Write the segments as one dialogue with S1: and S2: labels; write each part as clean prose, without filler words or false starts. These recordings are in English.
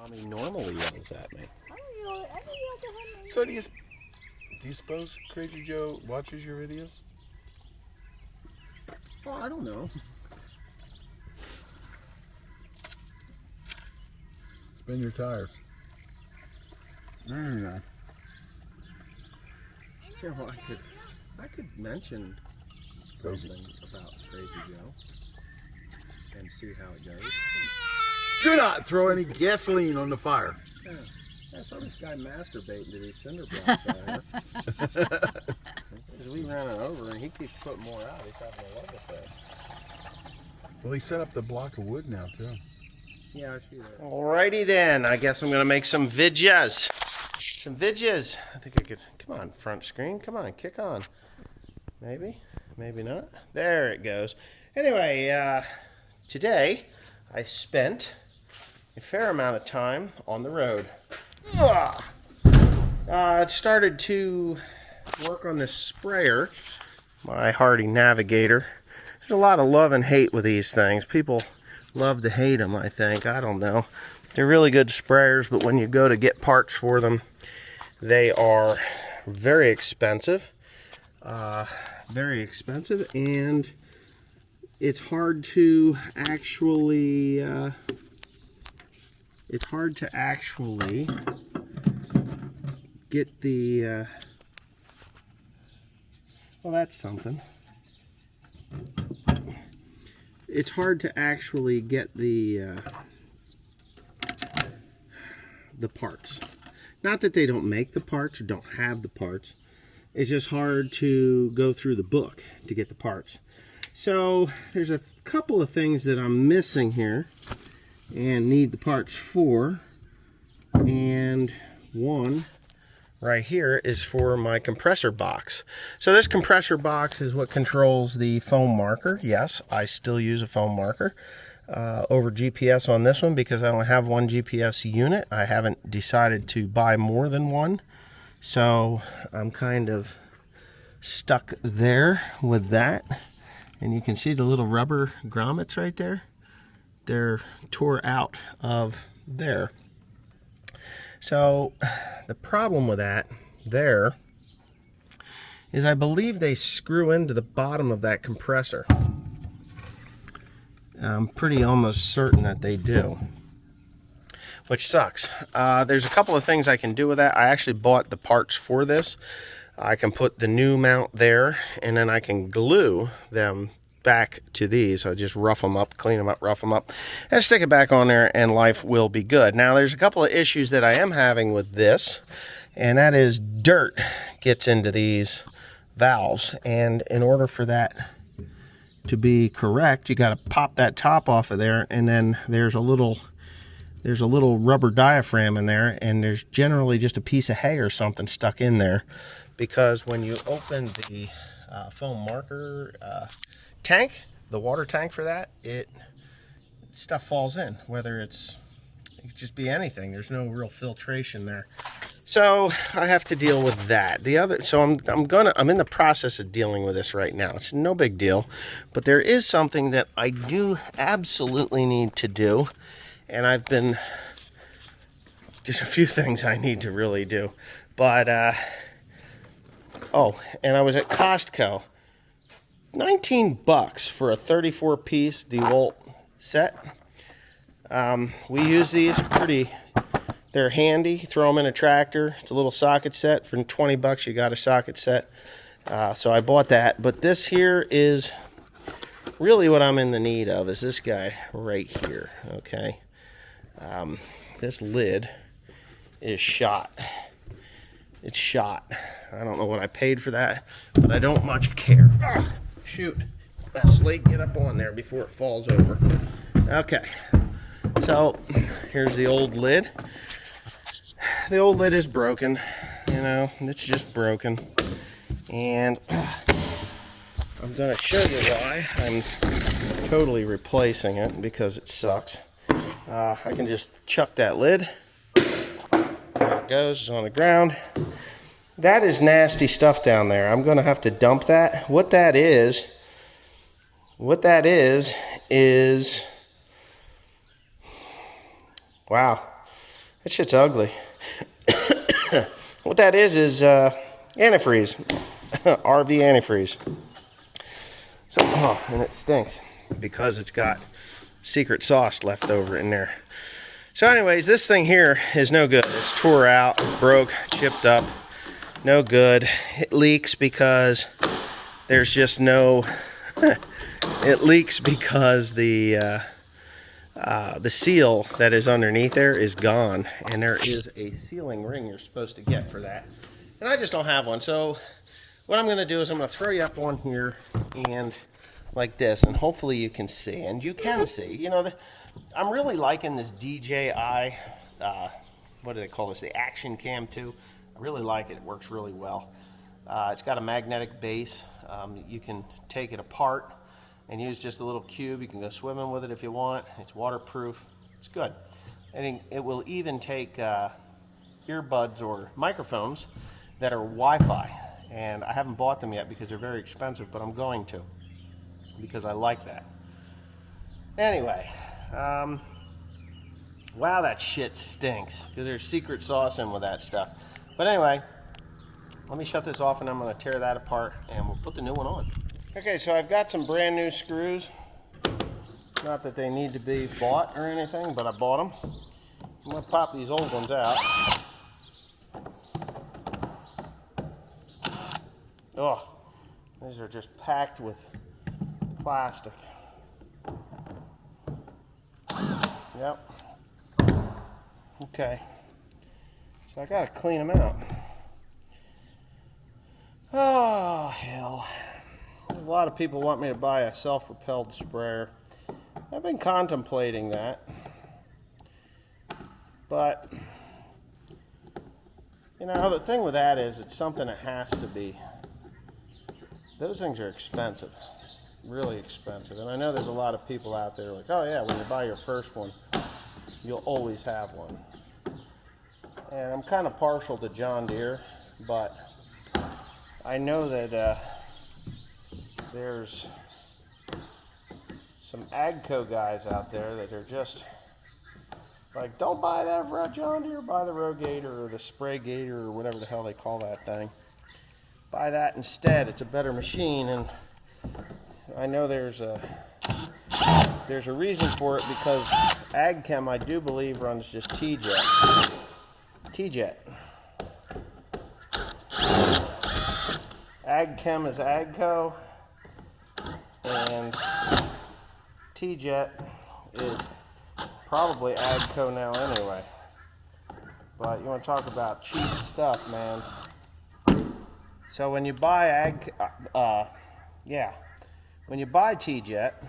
S1: Mommy normally yells at me.
S2: So do you suppose Crazy Joe watches your videos?
S1: Oh, I don't know.
S2: Spin your tires.
S1: You know, I could mention something about Crazy Joe and see how it goes.
S2: Do not throw any gasoline on the fire.
S1: Yeah. I saw this guy masturbating to these cinder blocks out here. As we ran it over, and he keeps putting more out. He's having a love affair.
S2: Well, he set up the block of wood now, too.
S1: Yeah, I see that. Alrighty then. I guess I'm going to make some vidjas. I think I could. Come on, front screen. Come on, kick on. Maybe. Maybe not. There it goes. Anyway, today I spent a fair amount of time on the road. I started to work on this sprayer, my Hardy Navigator. There's a lot of love and hate with these things. People love to hate them, I think. I don't know. They're really good sprayers, but when you go to get parts for them, they are very expensive. And it's hard to actually get the well, that's something. It's hard to actually get the parts. Not that they don't make the parts or don't have the parts. It's just hard to go through the book to get the parts. So there's a couple of things that I'm missing here and need the parts for. And one right here is for my compressor box. So this compressor box is what controls the foam marker. Yes, I still use a foam marker over GPS on this one because I only have one GPS unit. I haven't decided to buy more than one. So I'm kind of stuck there with that. And you can see the little rubber grommets right there. They're tore out of there. So the problem with that there is I believe they screw into the bottom of that compressor. I'm pretty almost certain that they do, which sucks. There's a couple of things I can do with that. I actually bought the parts for this. I can put the new mount there, and then I can glue them back to these. I just rough them up, clean them up, rough them up, and stick it back on there, and life will be good. Now, there's a couple of issues that I am having with this, and that is dirt gets into these valves, and in order for that to be correct, you got to pop that top off of there, and then there's a little rubber diaphragm in there, and there's generally just a piece of hay or something stuck in there, because when you open the foam marker tank, the water tank for that, stuff falls in, whether it could just be anything. There's no real filtration there. So I have to deal with that. I'm in the process of dealing with this right now. It's no big deal, but there is something that I do absolutely need to do, and there's a few things I need to really do. But and I was at Costco. $19 for a 34-piece DeWalt set. We use these they're handy. Throw them in a tractor. It's a little socket set. For $20 you got a socket set. So I bought that. But this here is really what I'm in the need of, is this guy right here. Okay. This lid is shot. It's shot. I don't know what I paid for that, but I don't much care. Ugh. Shoot, Leslie, get up on there before it falls over. Okay, so here's the old lid. The old lid is broken, it's just broken. And I'm gonna show you why I'm totally replacing it, because it sucks. I can just chuck that lid. There it goes, it's on the ground. That is nasty stuff down there. I'm going to have to dump that. What that is, wow. That shit's ugly. What that is antifreeze. RV antifreeze. So, and it stinks because it's got secret sauce left over in there. So anyways, this thing here is no good. It's tore out, broke, chipped up, no good. It leaks because there's just no, it leaks because the seal that is underneath there is gone, and there is a sealing ring you're supposed to get for that. And I just don't have one, so what I'm going to do is I'm going to throw you up one here and like this, and hopefully you can see, and you can see. You know, I'm really liking this DJI, what do they call this, the Action Cam 2. I really like it. It works really well. It's got a magnetic base. You can take it apart and use just a little cube. You can go swimming with it if you want. It's waterproof. It's good. And it will even take earbuds or microphones that are Wi-Fi. And I haven't bought them yet because they're very expensive, but I'm going to because I like that. Anyway, wow, that shit stinks because there's secret sauce in with that stuff. But anyway, let me shut this off and I'm going to tear that apart and we'll put the new one on. Okay, so I've got some brand new screws. Not that they need to be bought or anything, but I bought them. I'm going to pop these old ones out. Oh, these are just packed with plastic. Yep. Okay. So I gotta clean them out. Oh, hell. There's a lot of people want me to buy a self-propelled sprayer. I've been contemplating that. But, you know, the thing with that is it's something that has to be. Those things are expensive. Really expensive. And I know there's a lot of people out there like, oh yeah, when you buy your first one, you'll always have one. And I'm kind of partial to John Deere, but I know that there's some AGCO guys out there that are just like, don't buy that for a John Deere, buy the Rogator or the Spray Gator or whatever the hell they call that thing. Buy that instead. It's a better machine, and I know there's a reason for it because AgChem, I do believe, runs just T-Jet. T-Jet. AgChem is AGCO, and T-Jet is probably AGCO now anyway. But you want to talk about cheap stuff, man. So when you buy when you buy T-Jet,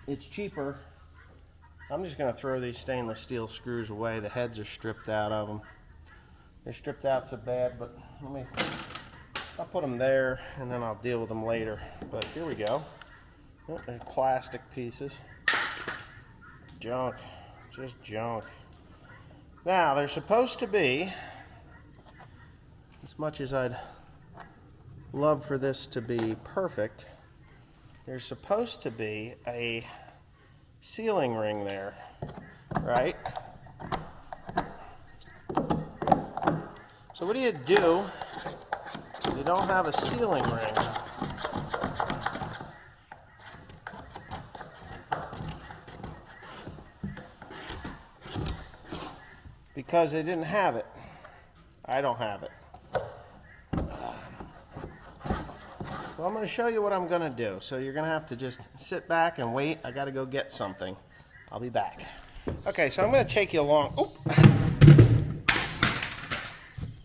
S1: it's cheaper. I'm just going to throw these stainless steel screws away. The heads are stripped out of them. They're stripped out so bad, but I'll put them there and then I'll deal with them later. But here we go. Oh, there's plastic pieces. Junk. Just junk. Now, there's supposed to be, as much as I'd love for this to be perfect, there's supposed to be a sealing ring there, right? So what do you do if you don't have a sealing ring? Because they didn't have it. I don't have it. Well, I'm going to show you what I'm going to do. So you're going to have to just sit back and wait. I got to go get something. I'll be back. Okay, so I'm going to take you along. Oop.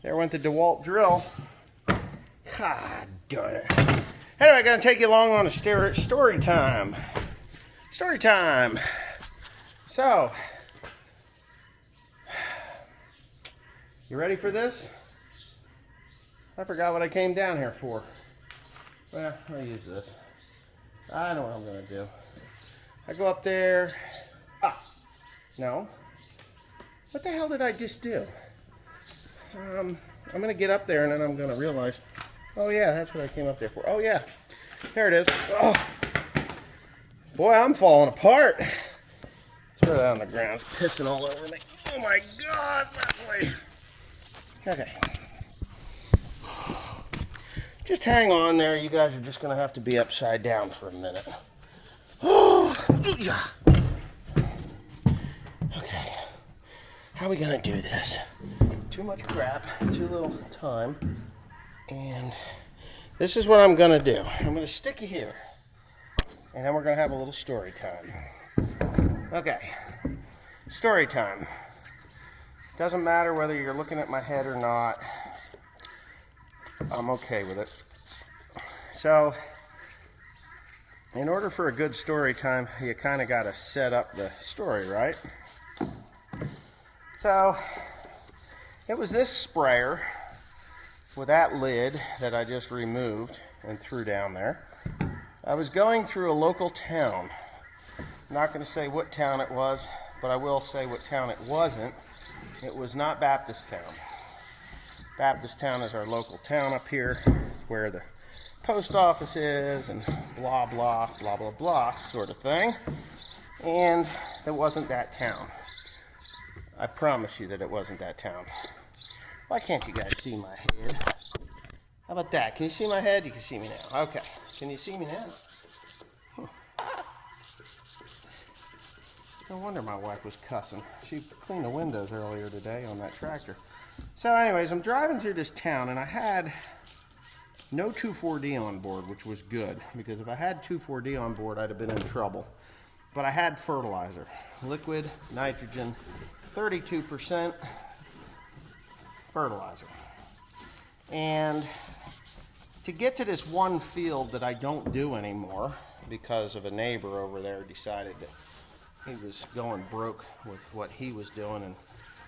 S1: There went the DeWalt drill. God darn it. Anyway, I'm going to take you along on a story time. Story time. So, you ready for this? I forgot what I came down here for. Well, I'll use this. I know what I'm going to do. I go up there. No. What the hell did I just do? I'm going to get up there and then I'm going to realize, oh yeah, that's what I came up there for. Oh yeah, there it is. Oh. Boy, I'm falling apart. Throw that on the ground. It's pissing all over me. Oh my God, that way. Okay. Just hang on there. You guys are just going to have to be upside down for a minute. Oh, yeah. Okay. How are we going to do this? Too much crap, too little time. And this is what I'm going to do. I'm going to stick you here. And then we're going to have a little story time. Okay. Story time. Doesn't matter whether you're looking at my head or not. I'm okay with it. So, in order for a good story time, you kind of got to set up the story, right? So, it was this sprayer with that lid that I just removed and threw down there. I was going through a local town. I'm not going to say what town it was, but I will say what town it wasn't. It was not Baptist Town. Baptist Town is our local town up here. It's where the post office is and blah, blah, blah, blah, blah sort of thing. And it wasn't that town. I promise you that it wasn't that town. Why can't you guys see my head? How about that? Can you see my head? You can see me now. Okay. Can you see me now? No wonder my wife was cussing. She cleaned the windows earlier today on that tractor. So anyways, I'm driving through this town, and I had no 2,4-D on board, which was good, because if I had 2,4-D on board, I'd have been in trouble. But I had fertilizer, liquid nitrogen, 32% fertilizer. And to get to this one field that I don't do anymore, because of a neighbor over there decided that he was going broke with what he was doing, and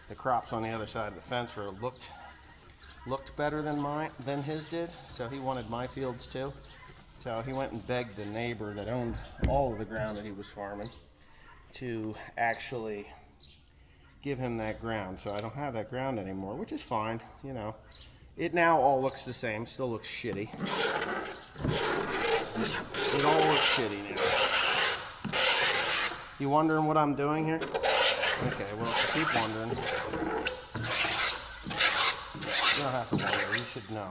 S1: the crops on the other side of the fence looked better than his did, so he wanted my fields too. So he went and begged the neighbor that owned all of the ground that he was farming to actually give him that ground. So I don't have that ground anymore, which is fine, you know. It now all looks the same, still looks shitty. It all looks shitty now. You wondering what I'm doing here? Okay, well, keep wondering. You don't have to wonder, you should know.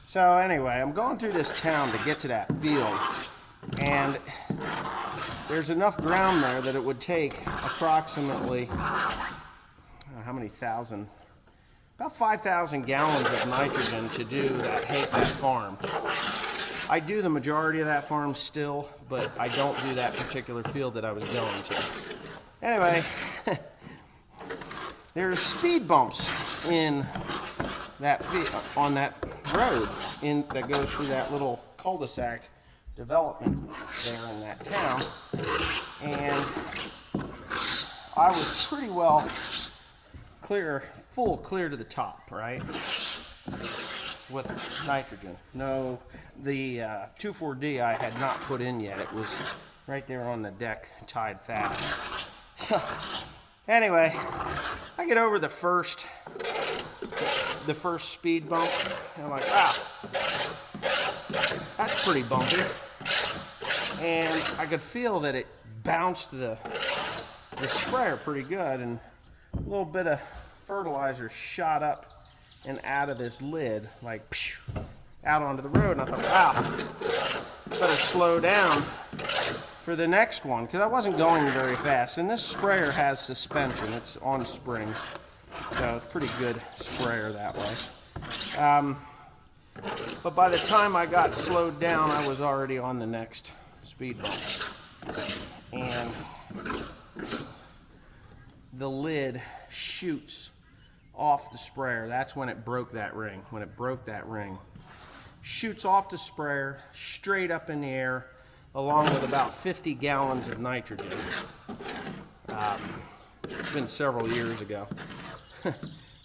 S1: So anyway, I'm going through this town to get to that field, and there's enough ground there that it would take approximately, how many thousand? About 5,000 gallons of nitrogen to do that farm. I do the majority of that farm still, but I don't do that particular field that I was going to. Anyway, there's speed bumps in that on that road that goes through that little cul-de-sac development there in that town, and I was pretty well clear to the top, right? With nitrogen. No, the 2,4-D I had not put in yet. It was right there on the deck, tied fast. So, anyway, I get over the first speed bump, and I'm like, wow, that's pretty bumpy. And I could feel that it bounced the sprayer pretty good, and a little bit of fertilizer shot up and out of this lid, like out onto the road. And I thought, wow, better slow down for the next one, because I wasn't going very fast. And this sprayer has suspension, it's on springs, so it's pretty good sprayer that way. But by the time I got slowed down, I was already on the next speed bump, and the lid shoots off the sprayer. That's when it broke that ring. When it broke that ring, shoots off the sprayer straight up in the air, along with about 50 gallons of nitrogen. It's been several years ago.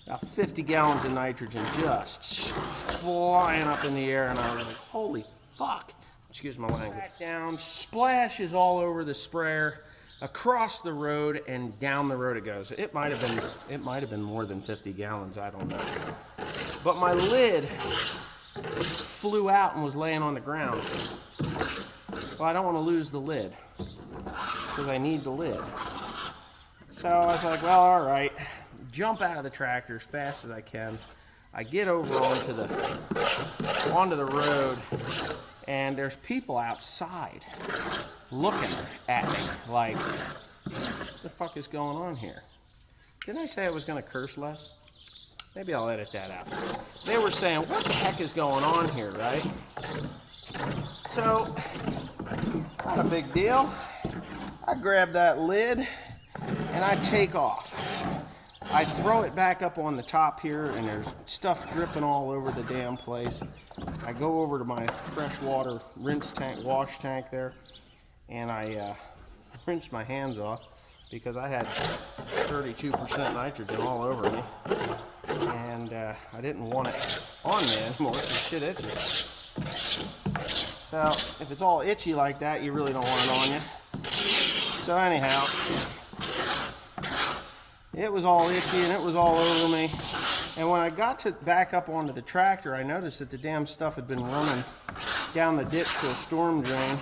S1: About 50 gallons of nitrogen just flying up in the air, and I was like, holy fuck. Excuse my language. Back down, splashes all over the sprayer, across the road, and down the road it goes. It might have been more than 50 gallons, I don't know. But my lid flew out and was laying on the ground. Well, I don't want to lose the lid. because I need the lid. So I was like, well, all right. Jump out of the tractor as fast as I can. I get over onto the road, and there's people outside looking at me like, what the fuck is going on here? Didn't I say I was going to curse less? Maybe I'll edit that out. They were saying, what the heck is going on here, right? So, not a big deal. I grab that lid and I take off. I throw it back up on the top here, and there's stuff dripping all over the damn place. I go over to my freshwater rinse tank, wash tank there, and I rinse my hands off because I had 32% nitrogen all over me, and I didn't want it on me anymore because shit itches. So if it's all itchy like that, you really don't want it on you. So anyhow, it was all itchy and it was all over me. And when I got to back up onto the tractor, I noticed that the damn stuff had been running down the ditch to a storm drain.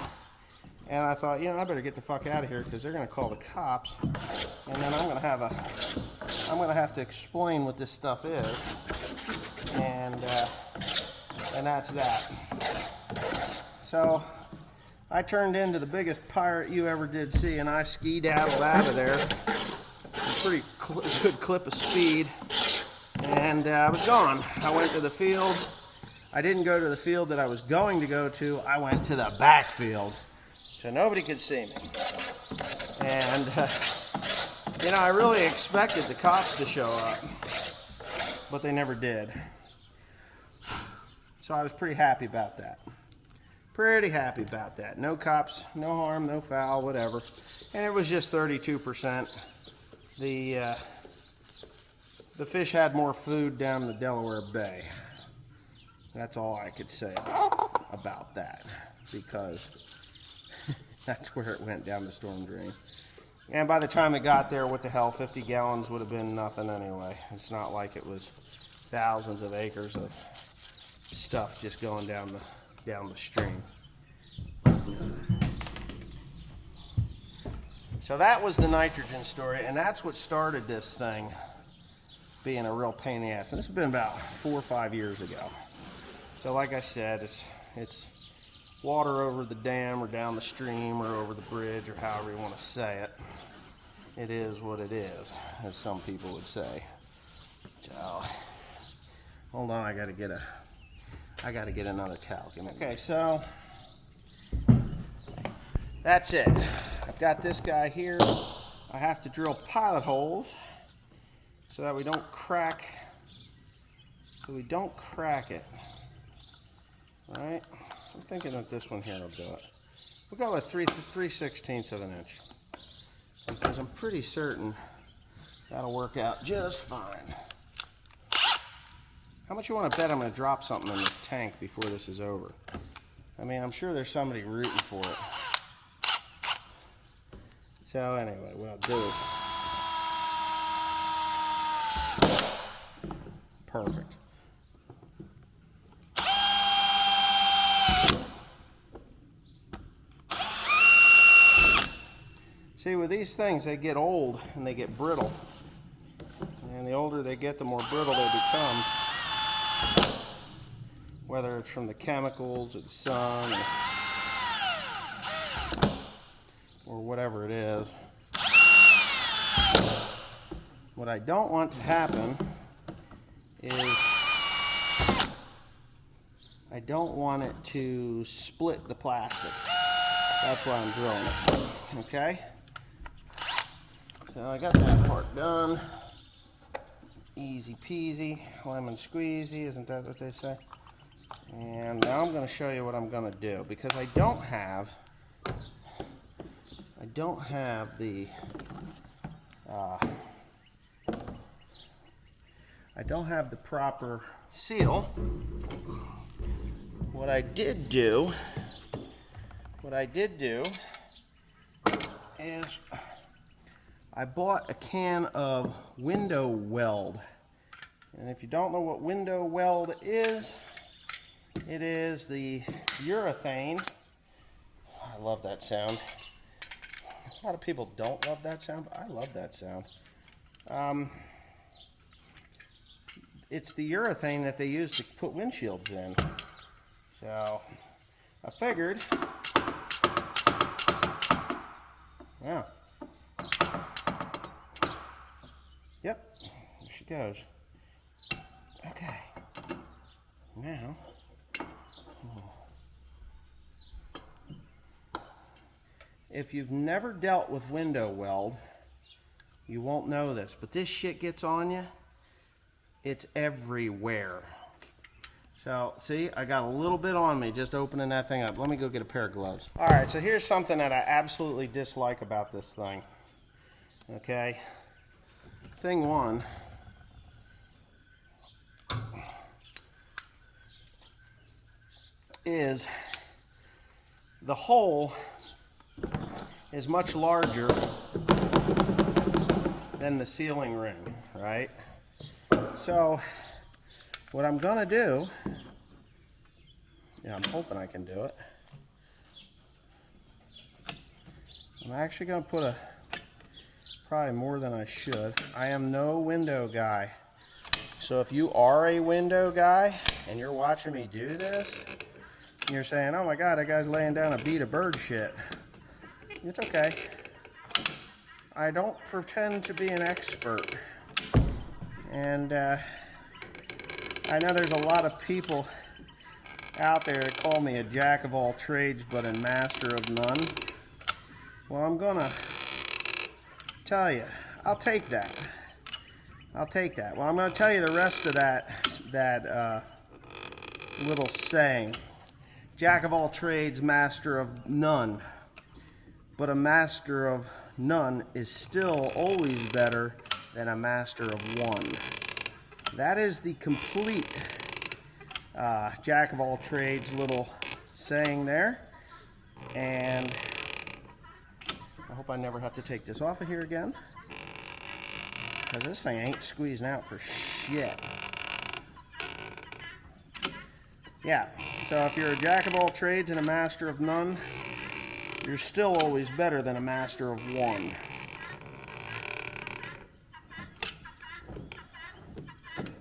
S1: And I thought, I better get the fuck out of here because they're going to call the cops. And then I'm going to have to explain what this stuff is. And that's that. So I turned into the biggest pirate you ever did see, and I ski-daddled out of there. A pretty good clip of speed. And I was gone. I went to the field. I didn't go to the field that I was going to go to. I went to the backfield. So nobody could see me. And, I really expected the cops to show up. But they never did. So I was pretty happy about that. Pretty happy about that. No cops, no harm, no foul, whatever. And it was just 32%. The fish had more food down the Delaware Bay. That's all I could say about that, because that's where it went, down the storm drain. And by the time it got there, what the hell, 50 gallons would have been nothing anyway. It's not like it was thousands of acres of stuff just going down the stream. So that was the nitrogen story, and that's what started this thing being a real pain in the ass. And this has been about 4 or 5 years ago. So like I said, it's water over the dam or down the stream or over the bridge or however you want to say it. It is what it is, as some people would say. So, hold on, I gotta get another towel. Okay, so that's it. I've got this guy here. I have to drill pilot holes so that we don't crack it. All right? I'm thinking that this one here will do it. We'll go with 3/16 of an inch, because I'm pretty certain that'll work out just fine. How much you want to bet I'm going to drop something in this tank before this is over? I mean, I'm sure there's somebody rooting for it. So anyway, what I'll do... Perfect. See, with these things, they get old and they get brittle. And the older they get, the more brittle they become. Whether it's from the chemicals or the sun or whatever it is. What I don't want to happen is I don't want it to split the plastic. That's why I'm drilling it. Okay? So I got that part done. Easy peasy, lemon squeezy, isn't that what they say? And now I'm going to show you what I'm going to do, because I don't have the proper seal. What I did do is I bought a can of window weld. And if you don't know what window weld is, it is the urethane. I love that sound. A lot of people don't love that sound, but I love that sound. It's the urethane that they use to put windshields in. So I figured, yeah. Yep, there she goes. Okay, now, if you've never dealt with window weld, you won't know this, but this shit gets on you. It's everywhere. So, see, I got a little bit on me just opening that thing up. Let me go get a pair of gloves. All right, so here's something that I absolutely dislike about this thing. Okay, thing one, is the hole is much larger than the sealing ring, right? So what I'm gonna do, yeah, I'm hoping I can do it. I'm actually gonna put probably more than I should. I am no window guy. So if you are a window guy and you're watching me do this, and you're saying, oh my God, that guy's laying down a beat of bird shit. It's okay. I don't pretend to be an expert. And I know there's a lot of people out there that call me a jack of all trades but a master of none. Well, I'm gonna tell you, I'll take that. I'll take that. Well, I'm gonna tell you the rest of that little saying. Jack of all trades, master of none. But a master of none is still always better than a master of one. That is the complete jack of all trades little saying there. And I hope I never have to take this off of here again, because this thing ain't squeezing out for shit. Yeah, so if you're a jack of all trades and a master of none, you're still always better than a master of one.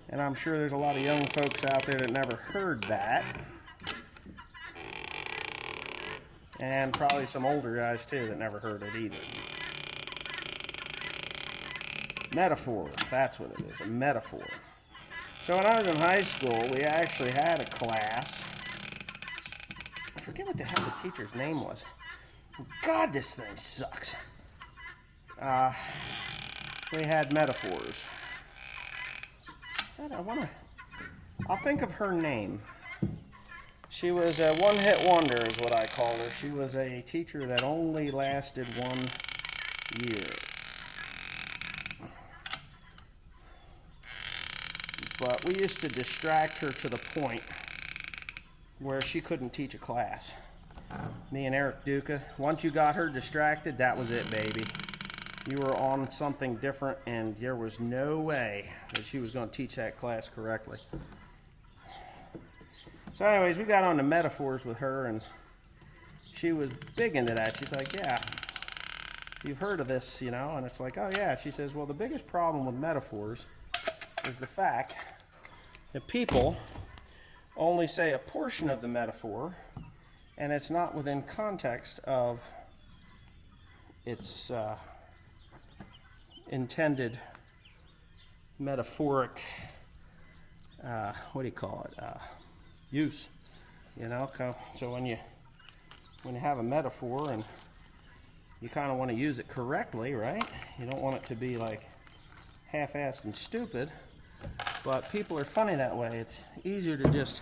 S1: And I'm sure there's a lot of young folks out there that never heard that. And probably some older guys too that never heard it either. Metaphor, that's what it is, a metaphor. So when I was in high school, we actually had a class. I forget what the hell the teacher's name was. God, this thing sucks. We had metaphors. I'll think of her name. She was a one-hit wonder is what I call her. She was a teacher that only lasted 1 year. But we used to distract her to the point where she couldn't teach a class. Me and Eric Duca, once you got her distracted, that was it, baby. You were on something different, and there was no way that she was going to teach that class correctly. So anyways, we got on the metaphors with her, and she was big into that. She's like, yeah, you've heard of this, you know? And it's like, oh yeah. She says, well, the biggest problem with metaphors is the fact that people only say a portion of the metaphor, and it's not within context of its intended metaphoric, what do you call it, use, you know? So when you have a metaphor and you kind of want to use it correctly, right? You don't want it to be like half-assed and stupid, but people are funny that way. It's easier to just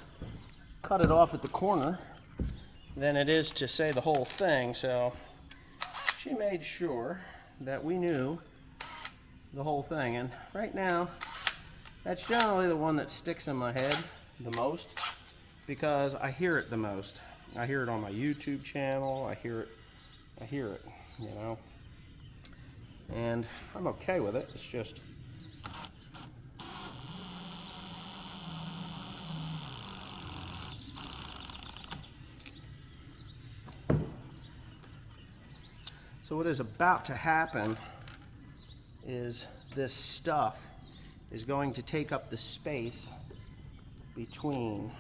S1: cut it off at the corner than it is to say the whole thing. So she made sure that we knew the whole thing, and right now that's generally the one that sticks in my head the most because I hear it the most. I hear it on my YouTube channel. I hear it, you know, and I'm okay with it. It's just So what is about to happen is this stuff is going to take up the space between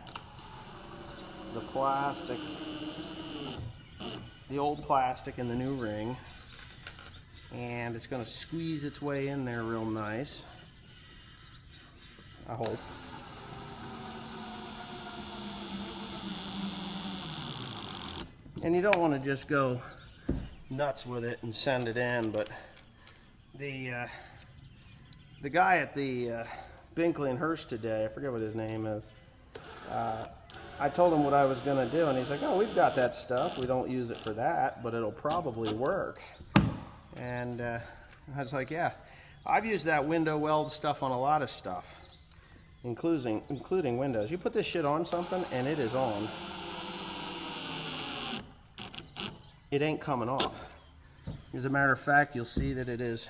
S1: the plastic, the old plastic and the new ring, and it's going to squeeze its way in there real nice, I hope. And you don't want to just go nuts with it and send it in, but the guy at the Binkley and Hurst today, I forget what his name is, I told him what I was going to do, and he's like, oh, we've got that stuff. We don't use it for that, but it'll probably work. And I was like, yeah, I've used that window weld stuff on a lot of stuff, including windows. You put this shit on something, and it is on. It ain't coming off. As a matter of fact, you'll see that it is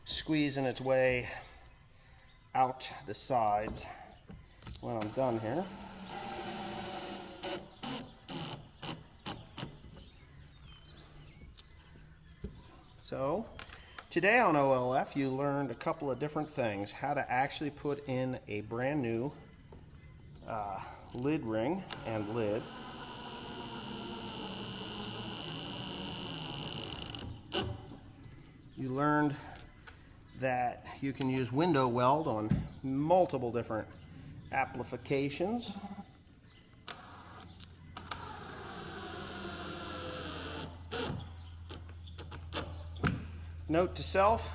S1: squeezing its way out the sides when I'm done here. So today on OLF you learned a couple of different things. How to actually put in a brand new lid ring and lid. You learned that you can use window weld on multiple different applications. Note to self,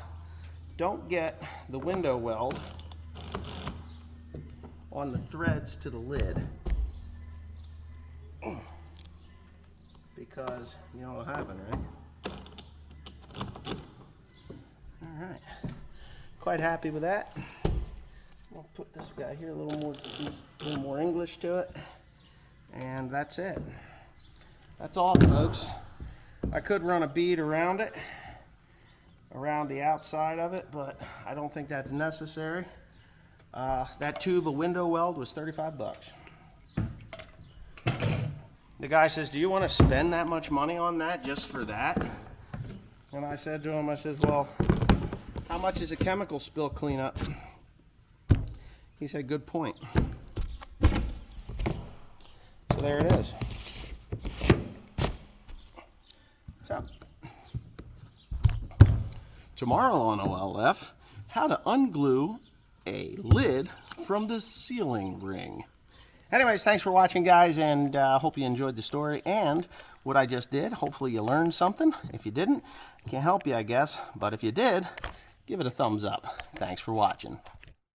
S1: don't get the window weld on the threads to the lid, because you know what'll happen, right? Alright, quite happy with that. We'll put this guy here a little more English to it, and that's it. That's all, folks. I could run a bead around it, around the outside of it, but I don't think that's necessary. That tube of window weld was 35 bucks. The guy says, do you want to spend that much money on that just for that? And I said to him, I said, well, how much is a chemical spill cleanup? He said, good point. So there it is. So tomorrow on OLF, how to unglue a lid from the ceiling ring. Anyways, thanks for watching, guys, and hope you enjoyed the story and what I just did. Hopefully you learned something. If you didn't, can't help you, I guess. But if you did, give it a thumbs up. Thanks for watching.